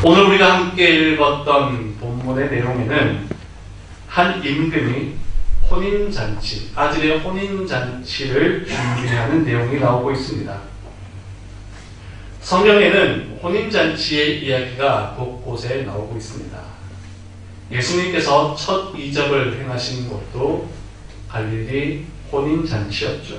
오늘 우리가 함께 읽었던 본문의 내용에는 한 임금이 혼인잔치, 아들의 혼인잔치를 준비하는 내용이 나오고 있습니다. 성경에는 혼인잔치의 이야기가 곳곳에 나오고 있습니다. 예수님께서 첫 이적을 행하신 곳도 갈릴리 혼인잔치였죠.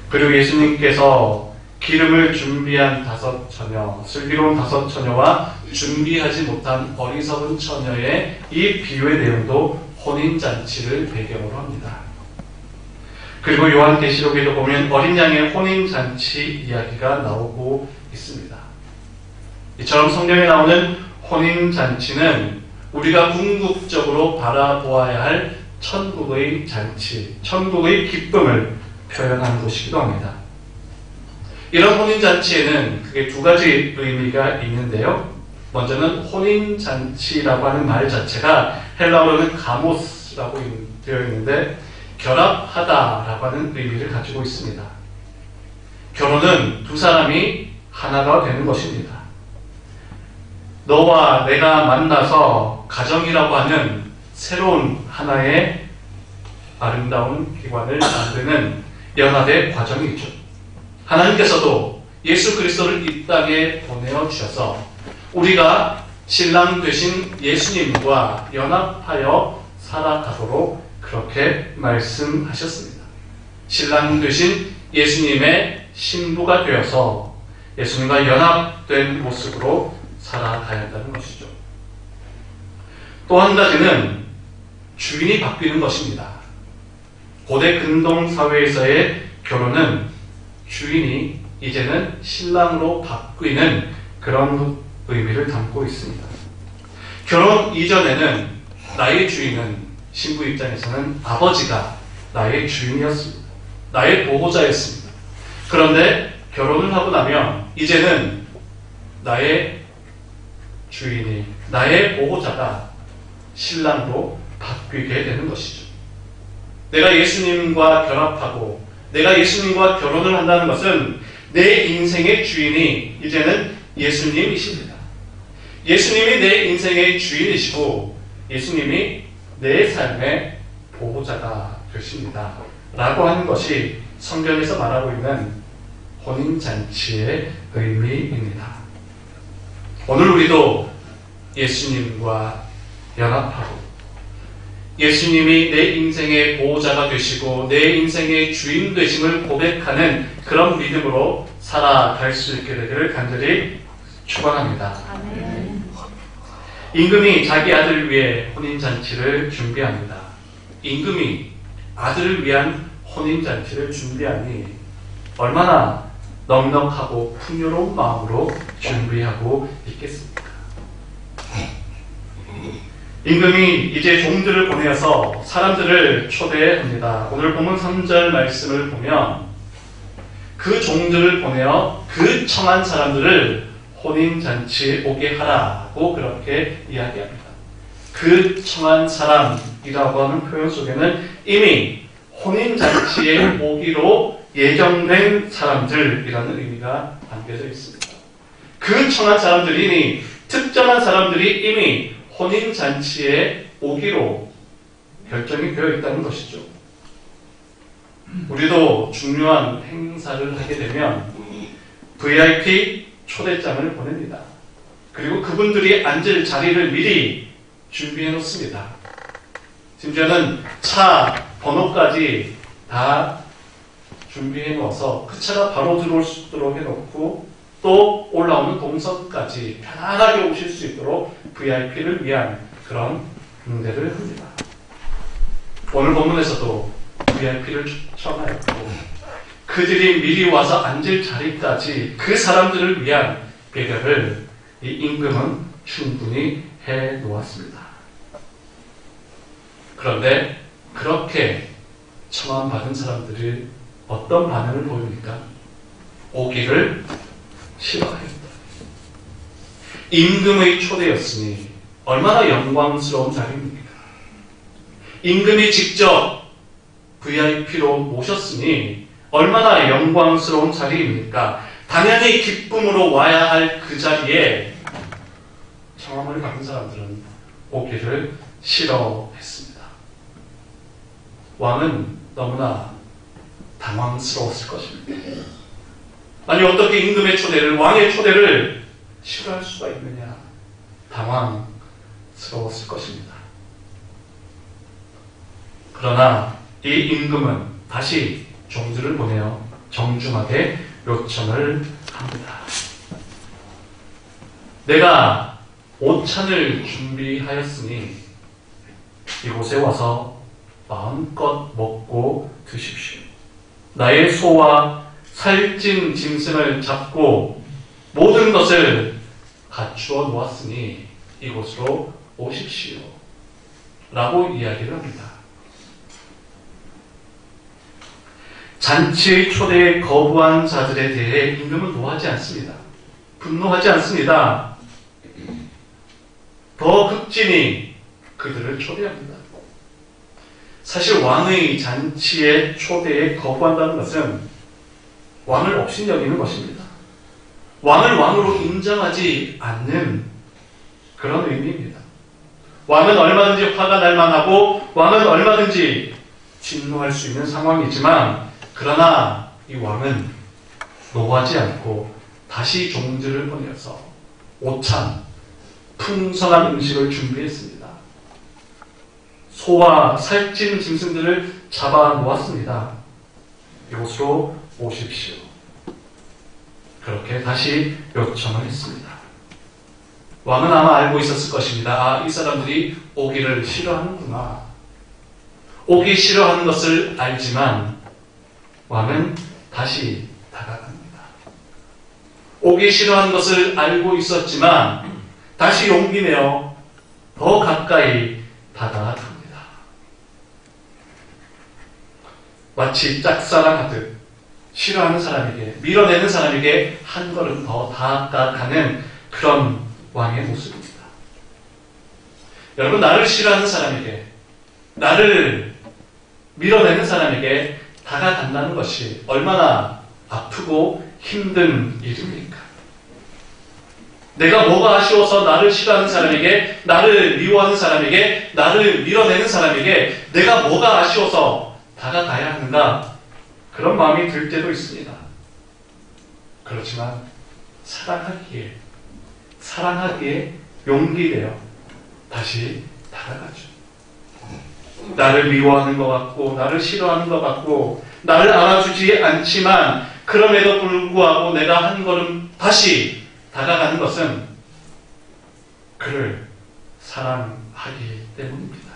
그리고 예수님께서 기름을 준비한 5처녀, 슬기로운 5처녀와 준비하지 못한 어리석은 처녀의 이 비유의 내용도 혼인잔치를 배경으로 합니다. 그리고 요한계시록에도 보면 어린 양의 혼인잔치 이야기가 나오고 있습니다. 이처럼 성경에 나오는 혼인잔치는 우리가 궁극적으로 바라보아야 할 천국의 잔치, 천국의 기쁨을 표현하는 것이기도 합니다. 이런 혼인잔치에는 크게 두 가지 의미가 있는데요. 먼저는 혼인잔치라고 하는 말 자체가 헬라어로는 가모스라고 되어 있는데 결합하다라고 하는 의미를 가지고 있습니다. 결혼은 두 사람이 하나가 되는 것입니다. 너와 내가 만나서 가정이라고 하는 새로운 하나의 아름다운 기관을 만드는 연합의 과정이죠. 하나님께서도 예수 그리스도를 이 땅에 보내어 주셔서 우리가 신랑 되신 예수님과 연합하여 살아가도록 그렇게 말씀하셨습니다. 신랑 되신 예수님의 신부가 되어서 예수님과 연합된 모습으로 살아가야 한다는 것이죠. 또 한 가지는 주인이 바뀌는 것입니다. 고대 근동 사회에서의 결혼은 주인이 이제는 신랑으로 바뀌는 그런 의미를 담고 있습니다. 결혼 이전에는 나의 주인은 신부 입장에서는 아버지가 나의 주인이었습니다. 나의 보호자였습니다. 그런데 결혼을 하고 나면 이제는 나의 주인이, 나의 보호자가 신랑으로 바뀌게 되는 것이죠. 내가 예수님과 결합하고 내가 예수님과 결혼을 한다는 것은 내 인생의 주인이 이제는 예수님이십니다. 예수님이 내 인생의 주인이시고 예수님이 내 삶의 보호자가 되십니다. 라고 하는 것이 성경에서 말하고 있는 혼인잔치의 의미입니다. 오늘 우리도 예수님과 연합하고 예수님이 내 인생의 보호자가 되시고 내 인생의 주인 되심을 고백하는 그런 믿음으로 살아갈 수 있게 되기를 간절히 축원합니다. 아멘. 임금이 자기 아들을 위해 혼인잔치를 준비합니다. 임금이 아들을 위한 혼인잔치를 준비하니 얼마나 넉넉하고 풍요로운 마음으로 준비하고 있겠습니까? 임금이 이제 종들을 보내어서 사람들을 초대합니다. 오늘 본문 3절 말씀을 보면 그 종들을 보내어 그 청한 사람들을 혼인잔치에 오게 하라고 그렇게 이야기합니다. 그 청한 사람이라고 하는 표현 속에는 이미 혼인잔치에 오기로 예정된 사람들이라는 의미가 담겨져 있습니다. 그 청한 사람들이 이미 특정한 사람들이 이미 혼인잔치에 오기로 결정이 되어 있다는 것이죠. 우리도 중요한 행사를 하게 되면 VIP 초대장을 보냅니다. 그리고 그분들이 앉을 자리를 미리 준비해 놓습니다. 심지어는 차 번호까지 다 준비해 놓아서 그 차가 바로 들어올 수 있도록 해놓고 또 올라오는 동선까지 편안하게 오실 수 있도록 VIP를 위한 그런 응대를 합니다. 오늘 본문에서도 VIP를 초청하였고 그들이 미리 와서 앉을 자리까지 그 사람들을 위한 배려를 이 임금은 충분히 해 놓았습니다. 그런데 그렇게 청함받은 사람들이 어떤 반응을 보입니까? 오기를 싫어합니다. 임금의 초대였으니 얼마나 영광스러운 자리입니까? 임금이 직접 VIP로 모셨으니 얼마나 영광스러운 자리입니까? 당연히 기쁨으로 와야 할 그 자리에 상황을 받은 사람들은 오기를 싫어했습니다. 왕은 너무나 당황스러웠을 것입니다. 아니 어떻게 임금의 초대를, 왕의 초대를 싫어할 수가 있느냐. 당황스러웠을 것입니다. 그러나 이 임금은 다시 종들을 보내어 정중하게 요청을 합니다. 내가 오찬을 준비하였으니 이곳에 와서 마음껏 먹고 드십시오. 나의 소와 살찐 짐승을 잡고 모든 것을 갖추어 놓았으니 이곳으로 오십시오. 라고 이야기를 합니다. 잔치의 초대에 거부한 자들에 대해 임금은 노하지 않습니다. 분노하지 않습니다. 더 극진히 그들을 초대합니다. 사실 왕의 잔치의 초대에 거부한다는 것은 왕을 업신여기는 것입니다. 왕을 왕으로 인정하지 않는 그런 의미입니다. 왕은 얼마든지 화가 날 만하고 왕은 얼마든지 진노할 수 있는 상황이지만 그러나 이 왕은 노하지 않고 다시 종들을 보내서 오찬, 풍성한 음식을 준비했습니다. 소와 살찐 짐승들을 잡아 놓았습니다. 이곳으로 오십시오. 그렇게 다시 요청을 했습니다. 왕은 아마 알고 있었을 것입니다. 아, 이 사람들이 오기를 싫어하는구나. 오기 싫어하는 것을 알지만 왕은 다시 다가갑니다. 오기 싫어하는 것을 알고 있었지만 다시 용기 내어 더 가까이 다가갑니다. 마치 짝사랑하듯 싫어하는 사람에게, 밀어내는 사람에게 한 걸음 더 다가가는 그런 왕의 모습입니다. 여러분, 나를 싫어하는 사람에게, 나를 밀어내는 사람에게 다가간다는 것이 얼마나 아프고 힘든 일입니까? 내가 뭐가 아쉬워서 나를 싫어하는 사람에게, 나를 미워하는 사람에게, 나를 밀어내는 사람에게 내가 뭐가 아쉬워서 다가가야 하는가? 그런 마음이 들 때도 있습니다. 그렇지만 사랑하기에 용기 내어 다시 다가가죠. 나를 미워하는 것 같고 나를 싫어하는 것 같고 나를 알아주지 않지만 그럼에도 불구하고 내가 한 걸음 다시 다가가는 것은 그를 사랑하기 때문입니다.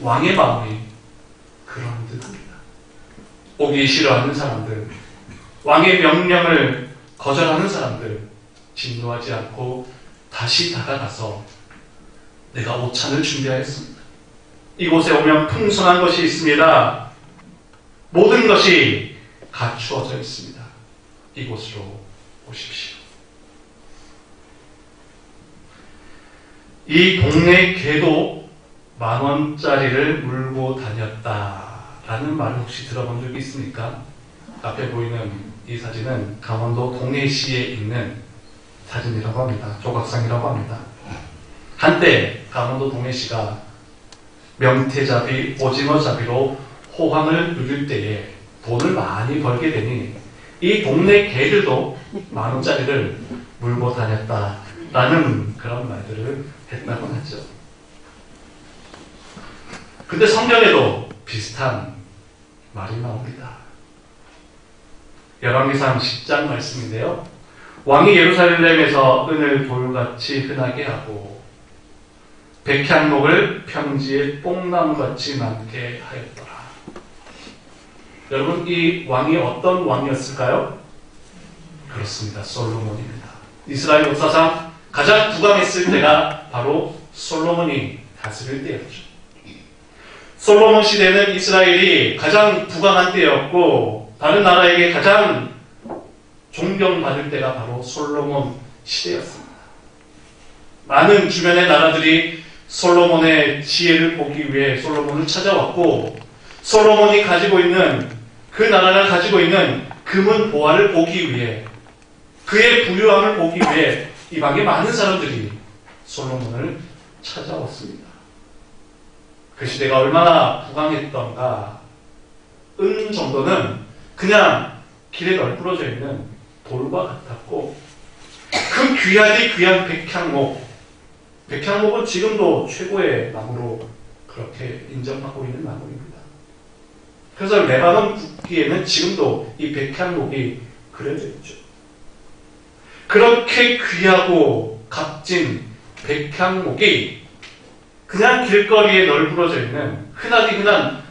왕의 마음이 그런 듯합니다. 오기 싫어하는 사람들, 왕의 명령을 거절하는 사람들, 진노하지 않고 다시 다가가서 내가 오찬을 준비하였습니다. 이곳에 오면 풍성한 것이 있습니다. 모든 것이 갖추어져 있습니다. 이곳으로 오십시오. 이 동네 개도 10,000원짜리를 물고 다녔다라는 말을 혹시 들어본 적이 있습니까? 앞에 보이는 이 사진은 강원도 동해시에 있는 사진이라고 합니다. 조각상이라고 합니다. 한때 강원도 동해시가 명태잡이, 오징어잡이로 호황을 누릴 때에 돈을 많이 벌게 되니 이 동네 개들도 10,000원짜리를 물고 다녔다라는 그런 말들을 했다고 하죠. 근데 성경에도 비슷한 말이 나옵니다. 열왕기상 10장 말씀인데요. 왕이 예루살렘에서 은을 돌같이 흔하게 하고 백향목을 평지에 뽕나무같이 많게 하였더라. 여러분, 이 왕이 어떤 왕이었을까요? 그렇습니다. 솔로몬입니다. 이스라엘 역사상 가장 부강했을 때가 바로 솔로몬이 다스릴 때였죠. 솔로몬 시대는 이스라엘이 가장 부강한 때였고 다른 나라에게 가장 존경받을 때가 바로 솔로몬 시대였습니다. 많은 주변의 나라들이 솔로몬의 지혜를 보기 위해 솔로몬을 찾아왔고 솔로몬이 가지고 있는 그 나라가 가지고 있는 금은 보화를 보기 위해 그의 부유함을 보기 위해 이방의 많은 사람들이 솔로몬을 찾아왔습니다. 그 시대가 얼마나 부강했던가. 은 정도는 그냥 길에 널브러져 있는 돌과 같았고, 그 귀하디 귀한 백향목, 백향목은 지금도 최고의 나무로 그렇게 인정하고 있는 나무입니다. 그래서 레바논 국기에는 지금도 이 백향목이 그려져 있죠. 그렇게 귀하고 값진 백향목이 그냥 길거리에 널브러져 있는 흔하디 흔한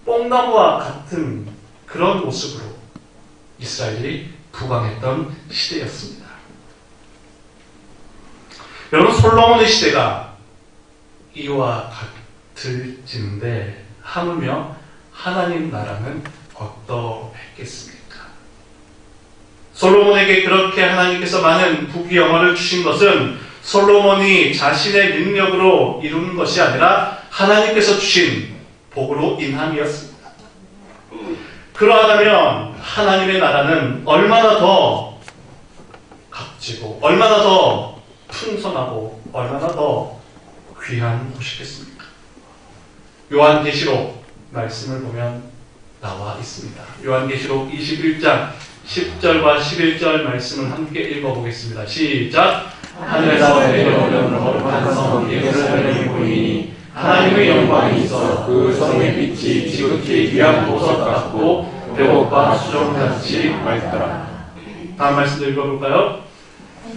뽕나무와 같은 그런 모습으로 이스라엘이 부강했던 시대였습니다. 여러분, 솔로몬의 시대가 이와 같을진데 하물며 하나님 나라는 어떠했겠습니까? 솔로몬에게 그렇게 하나님께서 많은 부귀영화를 주신 것은 솔로몬이 자신의 능력으로 이루는 것이 아니라 하나님께서 주신 복으로 인함이었습니다. 그러하다면 하나님의 나라는 얼마나 더 값지고 얼마나 더 풍성하고 얼마나 더 귀한 곳이겠습니까? 요한계시록 말씀을 보면 나와 있습니다. 요한계시록 21장 10절과 11절 말씀을 함께 읽어보겠습니다. 시작! 하늘에서 내려오는 거룩한 성 예루살렘이 보이니 하나님의 영광이 있어 그 성의 빛이 지극히 귀한 보석 같고 배옥과 수정같이 맑더라. 다음 말씀도 읽어볼까요?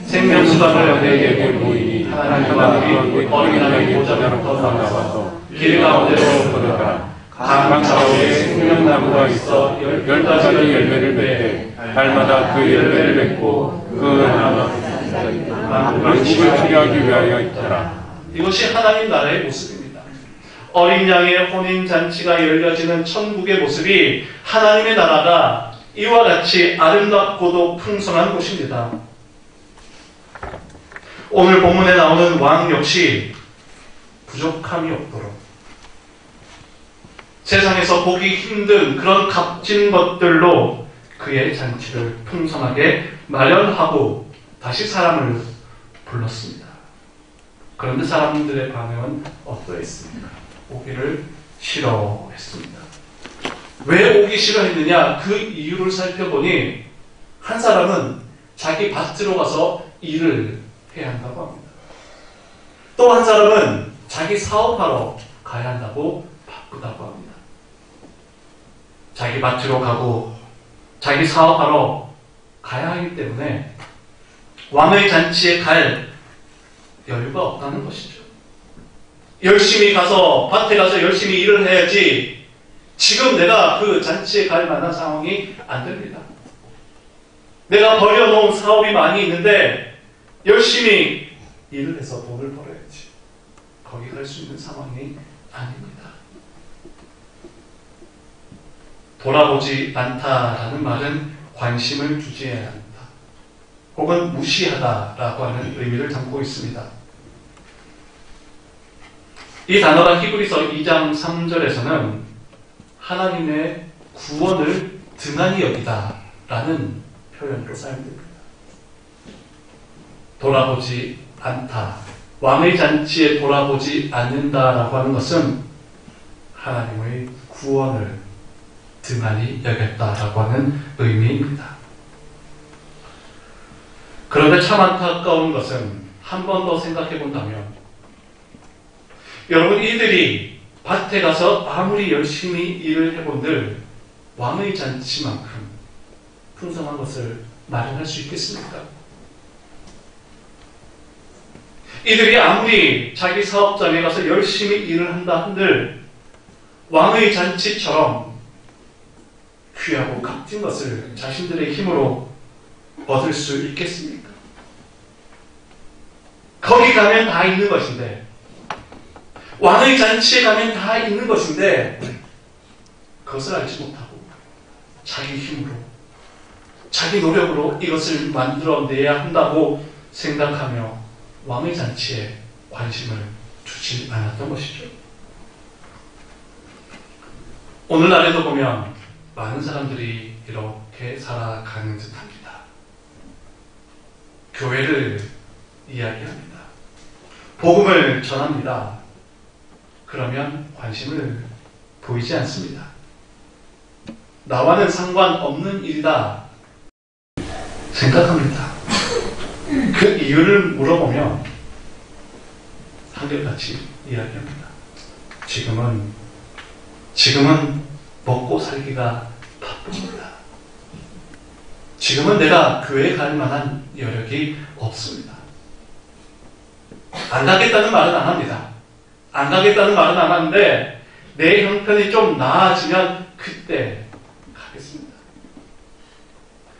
생명수박을 내게 보이니 하나님의 어린 양의 보좌로부터 나와서 길 가운데로 걸어가 강 가운데 생명나무가 있어 10가지 열매를 맺되 달마다 그 열매를 맺고 그 나무가 만국을 치료하기 위하여 있더라. 이것이 하나님 나라의 모습입니다. 어린 양의 혼인잔치가 열려지는 천국의 모습이 하나님의 나라가 이와 같이 아름답고도 풍성한 곳입니다. 오늘 본문에 나오는 왕 역시 부족함이 없도록 세상에서 보기 힘든 그런 값진 것들로 그의 잔치를 풍성하게 마련하고 다시 사람을 불렀습니다. 그런데 사람들의 반응은 어떠했습니까? 오기를 싫어했습니다. 왜 오기 싫어했느냐? 그 이유를 살펴보니 한 사람은 자기 밭으로 가서 일을 해야 한다고 합니다. 또 한 사람은 자기 사업하러 가야 한다고 바쁘다고 합니다. 자기 밭으로 가고 자기 사업하러 가야 하기 때문에 왕의 잔치에 갈 여유가 없다는 것이죠. 열심히 가서 밭에 가서 열심히 일을 해야지 지금 내가 그 잔치에 갈 만한 상황이 안 됩니다. 내가 벌여놓은 사업이 많이 있는데 열심히 일을 해서 돈을 벌어야지. 거기 갈 수 있는 상황이 아닙니다. 돌아보지 않다라는 말은 관심을 주지 않다, 혹은 무시하다라고 하는 의미를 담고 있습니다. 이 단어가 히브리서 2장 3절에서는 하나님의 구원을 등한히 여기다 라는 표현으로 사용됩니다. 돌아보지 않다, 왕의 잔치에 돌아보지 않는다라고 하는 것은 하나님의 구원을 등한히 여겼다라고 하는 의미입니다. 그런데 참 안타까운 것은 한 번 더 생각해 본다면, 여러분, 이들이 밭에 가서 아무리 열심히 일을 해본들 왕의 잔치만큼 풍성한 것을 마련할 수 있겠습니까? 이들이 아무리 자기 사업장에 가서 열심히 일을 한다 한들 왕의 잔치처럼 귀하고 값진 것을 자신들의 힘으로 얻을 수 있겠습니까? 거기 가면 다 있는 것인데, 왕의 잔치에 가면 다 있는 것인데 그것을 알지 못하고 자기 힘으로, 자기 노력으로 이것을 만들어내야 한다고 생각하며 왕의 잔치에 관심을 두지 않았던 것이죠. 오늘날에도 보면 많은 사람들이 이렇게 살아가는 듯합니다. 교회를 이야기합니다. 복음을 전합니다. 그러면 관심을 보이지 않습니다. 나와는 상관없는 일이다 생각합니다. 그 이유를 물어보면 한결같이 이야기합니다. 지금은 먹고 살기가 바쁩니다. 지금은 내가 교회에 갈 만한 여력이 없습니다. 안 가겠다는 말은 안 합니다. 안 가겠다는 말은 안 하는데 내 형편이 좀 나아지면 그때 가겠습니다.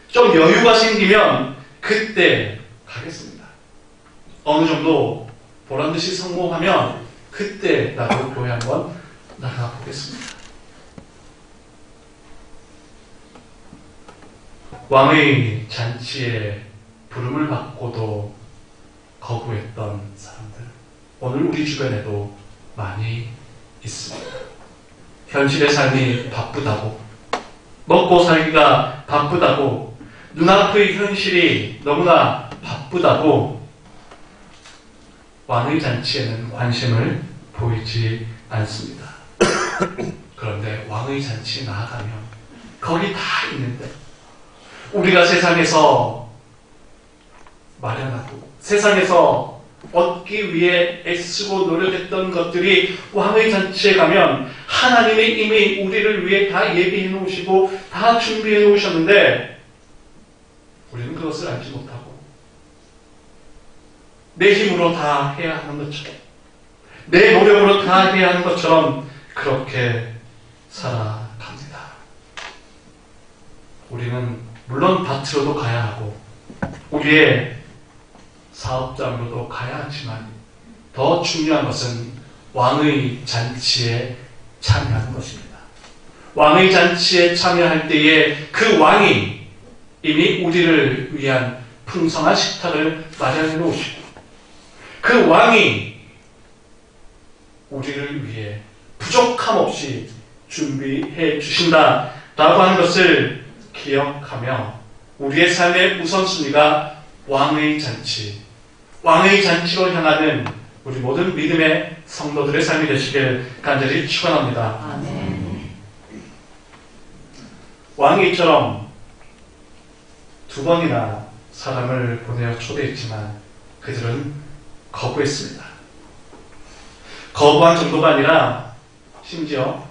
좀 여유가 생기면 그때 가겠습니다. 어느 정도 보란듯이 성공하면 그때 나도 교회 한번 나가보겠습니다. 왕의 잔치에 부름을 받고도 거부했던 사람들, 오늘 우리 주변에도 많이 있습니다. 현실의 삶이 바쁘다고, 먹고 살기가 바쁘다고, 눈앞의 현실이 너무나 바쁘다고 왕의 잔치에는 관심을 보이지 않습니다. 그런데 왕의 잔치에 나아가면 거기 다 있는데, 우리가 세상에서 마련하고 세상에서 얻기 위해 애쓰고 노력했던 것들이 왕의 잔치에 가면 하나님이 이미 우리를 위해 다 예비해 놓으시고 다 준비해 놓으셨는데 우리는 그것을 알지 못하고 내 힘으로 다 해야 하는 것처럼, 내 노력으로 다 해야 하는 것처럼 그렇게 살아갑니다. 우리는 물론 밭으로도 가야 하고 우리의 사업장으로도 가야 하지만 더 중요한 것은 왕의 잔치에 참여하는 것입니다. 왕의 잔치에 참여할 때에 그 왕이 이미 우리를 위한 풍성한 식탁을 마련해 놓으시고 그 왕이 우리를 위해 부족함 없이 준비해 주신다라고 하는 것을 기억하며 우리의 삶의 우선순위가 왕의 잔치, 왕의 잔치로 향하는 우리 모든 믿음의 성도들의 삶이 되시길 간절히 축원합니다. 아멘. 왕이 이처럼 2번이나 사람을 보내어 초대했지만 그들은 거부했습니다. 거부한 정도가 아니라 심지어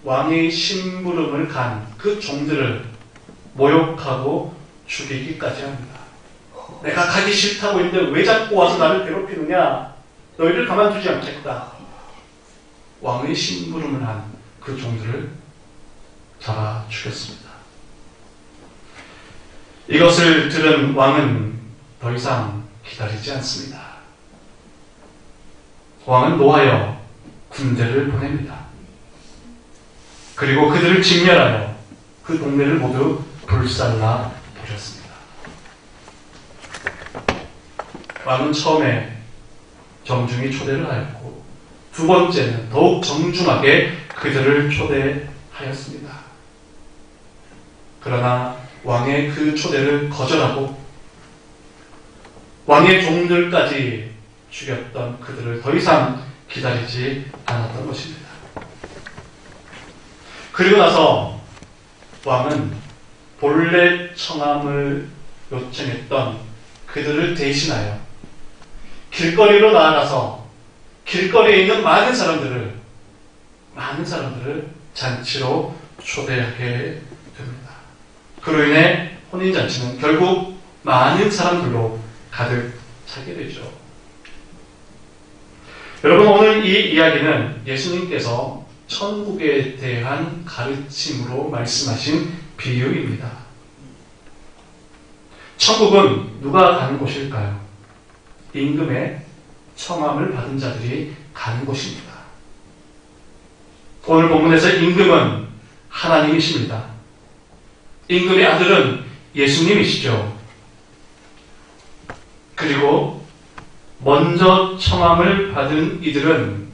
왕의 심부름을 간 그 종들을 모욕하고 죽이기까지 합니다. 내가 가기 싫다고 했는데 왜 자꾸 와서 나를 괴롭히느냐? 너희를 가만두지 않겠다. 왕의 심부름을 한 그 종들을 잡아 죽였습니다. 이것을 들은 왕은 더 이상 기다리지 않습니다. 왕은 노하여 군대를 보냅니다. 그리고 그들을 진멸하여 그 동네를 모두 불살라 버렸습니다. 왕은 처음에 정중히 초대를 하였고 2번째는 더욱 정중하게 그들을 초대하였습니다. 그러나 왕의 그 초대를 거절하고 왕의 종들까지 죽였던 그들을 더 이상 기다리지 않았던 것입니다. 그리고 나서 왕은 본래 청함을 요청했던 그들을 대신하여 길거리로 나아가서 길거리에 있는 많은 사람들을 잔치로 초대하게 됩니다. 그로 인해 혼인잔치는 결국 많은 사람들로 가득 차게 되죠. 여러분, 오늘 이 이야기는 예수님께서 천국에 대한 가르침으로 말씀하신 비유입니다. 천국은 누가 가는 곳일까요? 임금의 청함을 받은 자들이 가는 곳입니다. 오늘 본문에서 임금은 하나님이십니다. 임금의 아들은 예수님이시죠. 그리고 먼저 청함을 받은 이들은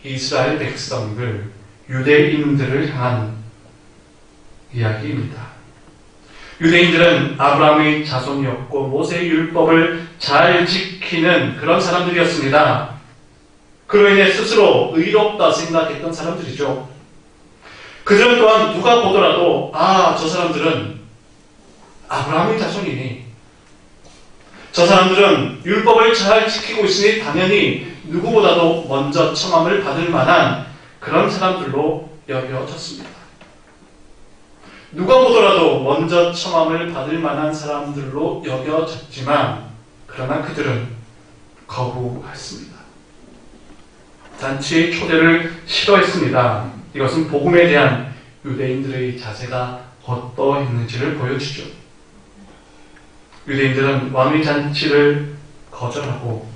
이스라엘 백성들, 유대인들을 향한 이야기입니다. 유대인들은 아브라함의 자손이었고 모세의 율법을 잘 지키는 그런 사람들이었습니다. 그로 인해 스스로 의롭다 생각했던 사람들이죠. 그들 또한 누가 보더라도 저 사람들은 아브라함의 자손이니, 저 사람들은 율법을 잘 지키고 있으니 당연히 누구보다도 먼저 청함을 받을 만한 그런 사람들로 여겨졌습니다. 누가 보더라도 먼저 청함을 받을 만한 사람들로 여겨졌지만, 그러나 그들은 거부했습니다. 잔치의 초대를 싫어했습니다. 이것은 복음에 대한 유대인들의 자세가 어떠했는지를 보여주죠. 유대인들은 왕의 잔치를 거절하고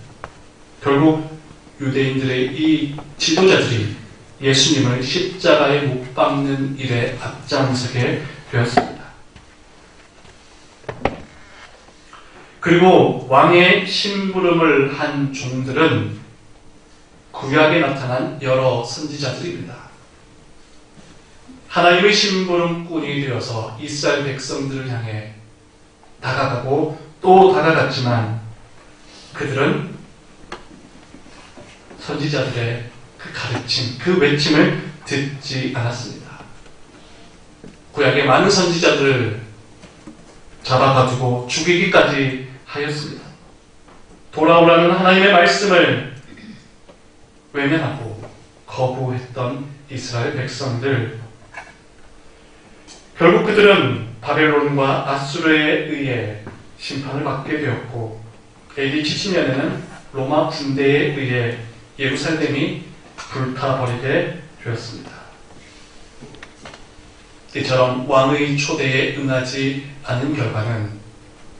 결국 유대인들의 이 지도자들이 예수님을 십자가에 못 박는 일에 앞장서게 되었습니다. 그리고 왕의 심부름을 한 종들은 구약에 나타난 여러 선지자들입니다. 하나님의 심부름꾼이 되어서 이스라엘 백성들을 향해 다가가고 또 다가갔지만 그들은 선지자들의 그 가르침, 그 외침을 듣지 않았습니다. 구약의 많은 선지자들을 잡아가지고 죽이기까지 하였습니다. 돌아오라는 하나님의 말씀을 외면하고 거부했던 이스라엘 백성들, 결국 그들은 바벨론과 아수르에 의해 심판을 받게 되었고 AD 70년에는 로마 군대에 의해 예루살렘이 불타버리게 되었습니다. 이처럼 왕의 초대에 응하지 않은 결과는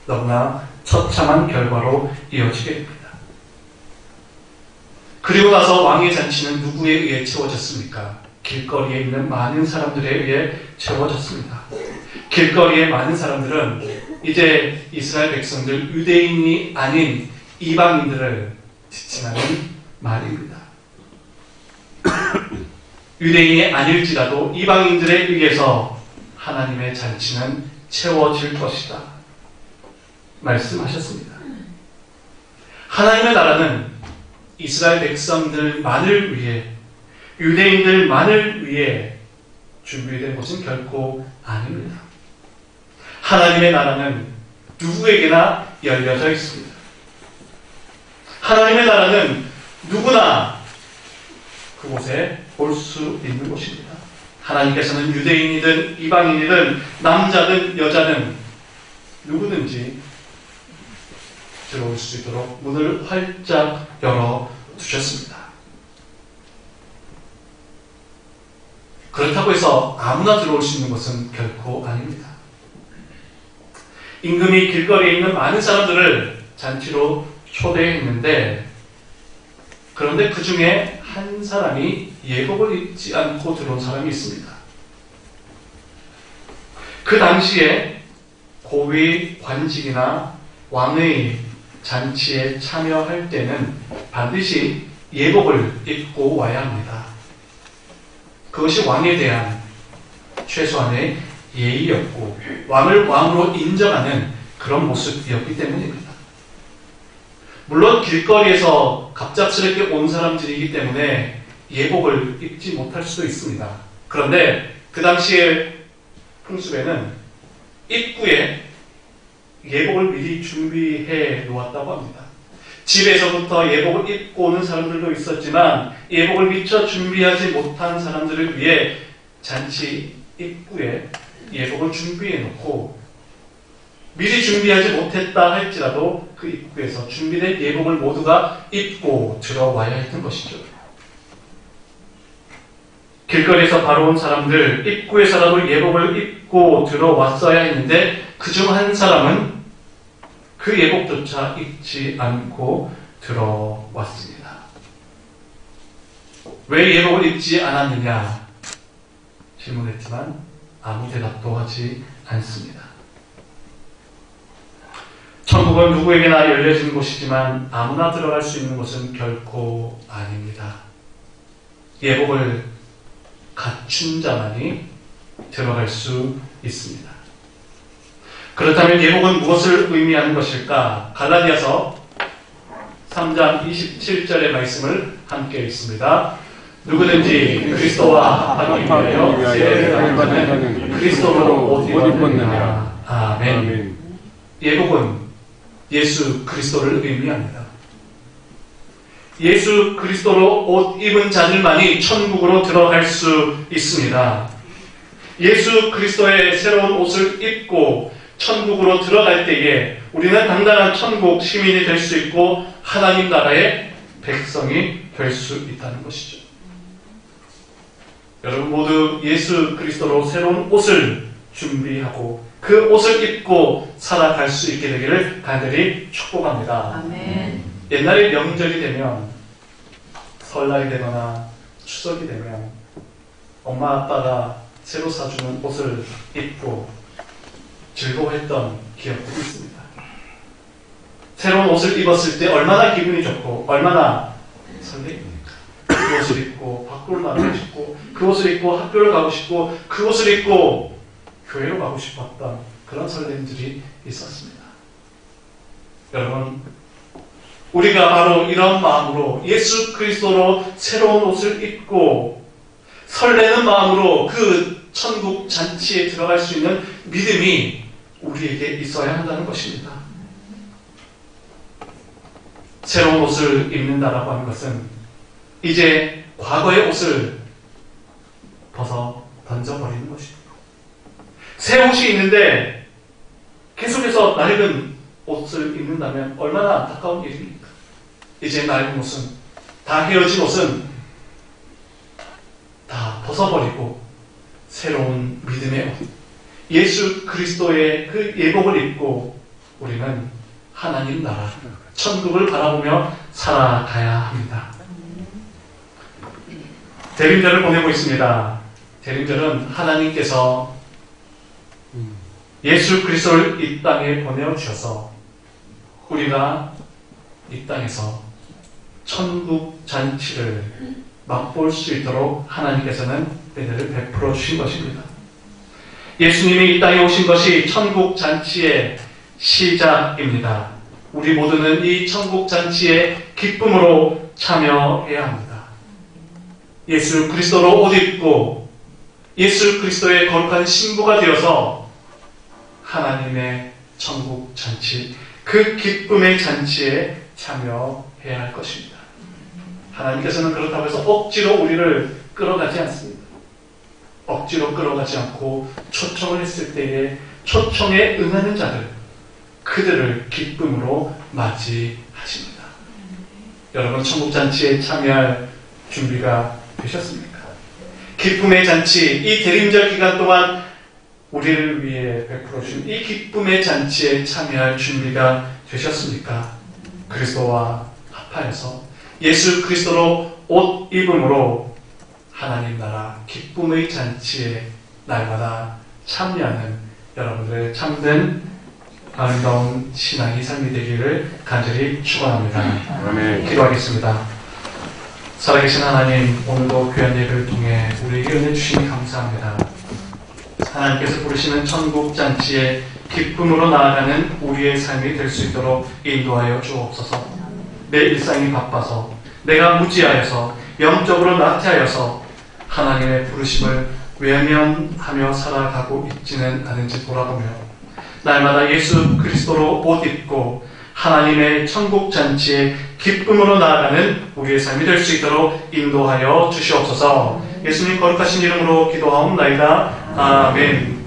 너무나 처참한 결과로 이어지게 됩니다. 그리고 나서 왕의 잔치는 누구에 의해 채워졌습니까? 길거리에 있는 많은 사람들에 의해 채워졌습니다. 길거리의 많은 사람들은 이제 이스라엘 백성들, 유대인이 아닌 이방인들을 지칭하는 말입니다. 유대인이 아닐지라도 이방인들에 의해서 하나님의 잔치는 채워질 것이다 말씀하셨습니다. 하나님의 나라는 이스라엘 백성들만을 위해, 유대인들만을 위해 준비된 것은 결코 아닙니다. 하나님의 나라는 누구에게나 열려져 있습니다. 하나님의 나라는 누구나 그곳에 올 수 있는 곳입니다. 하나님께서는 유대인이든 이방인이든 남자든 여자든 누구든지 들어올 수 있도록 문을 활짝 열어 두셨습니다. 그렇다고 해서 아무나 들어올 수 있는 것은 결코 아닙니다. 임금이 길거리에 있는 많은 사람들을 잔치로 초대했는데, 그런데 그 중에 한 사람이 예복을 입지 않고 들어온 사람이 있습니다. 그 당시에 고위 관직이나 왕의 잔치에 참여할 때는 반드시 예복을 입고 와야 합니다. 그것이 왕에 대한 최소한의 예의였고 왕을 왕으로 인정하는 그런 모습이었기 때문입니다. 물론 길거리에서 갑작스럽게 온 사람들이기 때문에 예복을 입지 못할 수도 있습니다. 그런데 그 당시의 풍습에는 입구에 예복을 미리 준비해 놓았다고 합니다. 집에서부터 예복을 입고 오는 사람들도 있었지만 예복을 미처 준비하지 못한 사람들을 위해 잔치 입구에 예복을 준비해 놓고, 미리 준비하지 못했다 할지라도 그 입구에서 준비된 예복을 모두가 입고 들어와야 했던 것이죠. 길거리에서 바로 온 사람들, 입구에서라도 예복을 입고 들어왔어야 했는데 그중 한 사람은 그 예복조차 입지 않고 들어왔습니다. 왜 예복을 입지 않았느냐 질문했지만 아무 대답도 하지 않습니다. 천국은 누구에게나 열려진 곳이지만 아무나 들어갈 수 있는 곳은 결코 아닙니다. 예복을 갖춘 자만이 들어갈 수 있습니다. 그렇다면 예복은 무엇을 의미하는 것일까? 갈라디아서 3장 27절의 말씀을 함께 읽습니다. 누구든지 그리스도와 합하기 위하여 세례를 받는 자는 그리스도로 옷 입었느니라. 아멘. 예복은 예수 그리스도를 의미합니다. 예수 그리스도로 옷 입은 자들만이 천국으로 들어갈 수 있습니다. 예수 그리스도의 새로운 옷을 입고 천국으로 들어갈 때에 우리는 당당한 천국 시민이 될 수 있고 하나님 나라의 백성이 될 수 있다는 것이죠. 여러분 모두 예수 그리스도로 새로운 옷을 준비하고 그 옷을 입고 살아갈 수 있게 되기를 간절히 축복합니다. 아멘. 옛날에 명절이 되면 설날이 되거나 추석이 되면 엄마 아빠가 새로 사주는 옷을 입고 즐거워했던 기억들이 있습니다. 새로운 옷을 입었을 때 얼마나 기분이 좋고 얼마나 설레입니까? 그 옷을 입고 밖으로 나가고 싶고 그 옷을 입고 학교를 가고 싶고 그 옷을 입고 교회로 가고 싶었던 그런 설렘들이 있었습니다. 여러분 우리가 바로 이런 마음으로 예수 그리스도로 새로운 옷을 입고 설레는 마음으로 그 천국 잔치에 들어갈 수 있는 믿음이 우리에게 있어야 한다는 것입니다. 새로운 옷을 입는다라고 하는 것은 이제 과거의 옷을 벗어 던져버리는 것입니다. 새 옷이 있는데 계속해서 낡은 옷을 입는다면 얼마나 안타까운 일입니까? 이제 낡은 옷은 다 헤어진 옷은 다 벗어버리고 새로운 믿음의 옷 예수 그리스도의 그 예복을 입고 우리는 하나님 나라 천국을 바라보며 살아가야 합니다. 대림절을 보내고 있습니다. 대림절은 하나님께서 예수 그리스도를 이 땅에 보내주셔서 우리가 이 땅에서 천국 잔치를 맛볼 수 있도록 하나님께서는 은혜를 베풀어 주신 것입니다. 예수님이 이 땅에 오신 것이 천국 잔치의 시작입니다. 우리 모두는 이 천국 잔치의 기쁨으로 참여해야 합니다. 예수 그리스도로 옷 입고 예수 그리스도의 거룩한 신부가 되어서 하나님의 천국 잔치, 그 기쁨의 잔치에 참여해야 할 것입니다. 하나님께서는 그렇다고 해서 억지로 우리를 끌어가지 않습니다. 억지로 끌어가지 않고 초청을 했을 때에 초청에 응하는 자들, 그들을 기쁨으로 맞이하십니다. 여러분 천국 잔치에 참여할 준비가 되셨습니까? 기쁨의 잔치, 이 대림절 기간 동안 우리를 위해 베풀어 주신 이 기쁨의 잔치에 참여할 준비가 되셨습니까? 그리스도와 합하여서 예수 그리스도로 옷 입음으로 하나님 나라 기쁨의 잔치에 날마다 참여하는 여러분들의 참된 아름다운 신앙의 삶이 되기를 간절히 축원합니다. 아멘. 기도하겠습니다. 살아계신 하나님, 오늘도 귀한 예배를 통해 우리에게 은혜 주시니 감사합니다. 하나님께서 부르시는 천국 잔치에 기쁨으로 나아가는 우리의 삶이 될 수 있도록 인도하여 주옵소서. 내 일상이 바빠서, 내가 무지하여서, 영적으로 나태하여서 하나님의 부르심을 외면하며 살아가고 있지는 않은지 돌아보며 날마다 예수 그리스도로 옷 입고 하나님의 천국 잔치에 기쁨으로 나아가는 우리의 삶이 될 수 있도록 인도하여 주시옵소서. 예수님 거룩하신 이름으로 기도하옵나이다. 아멘.